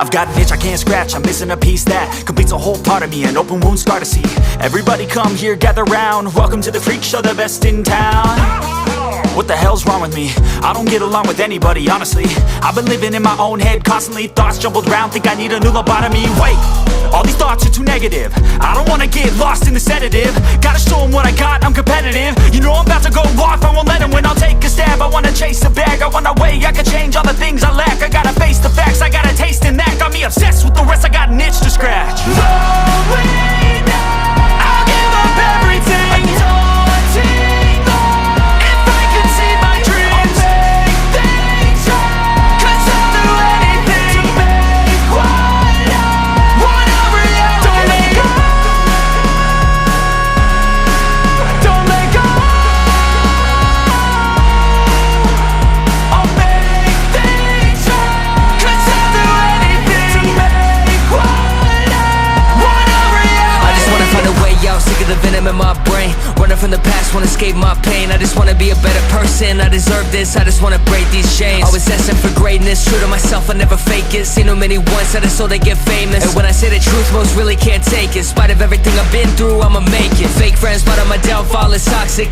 I've got an itch I can't scratch, I'm missing a piece that completes a whole part of me, an open wound scar to see. Everybody come here, gather round, welcome to the freak show, the best in town. What the hell's wrong with me? I don't get along with anybody, honestly. I've been living in my own head constantly, thoughts jumbled round, think I need a new lobotomy. Wait, all these thoughts are too negative, I don't wanna get lost in the sedative. Gotta show them what I got, I'm competitive. You know I'm about to go off, I won't let them win, I'll take a stab. I wanna chase the bag, I want a way I can change all the things I lack. I gotta face the facts, I got a taste in that. Got me obsessed with the rest, I got an itch to scratch. Slowing down, I'll give up everything. Daunting thought, if I could see my dreams, I'll make things right. 'Cause I'll do anything to make what I want a reality. Don't let go, don't let go. I'll make things right. 'Cause I'll do anything to make what I want a reality. I just wanna find a way out, sick of the venom in my brain. Running from the past, wanna escape my pain. I just wanna be a better person, I deserve this. I just wanna break these chains. Always asking for greatness, true to myself, I never fake it. Seen too many once that I so they get famous. And when I say the truth, most really can't take it. In spite of everything I've been through, I'ma make it. Fake friends, but on my downfall is toxic.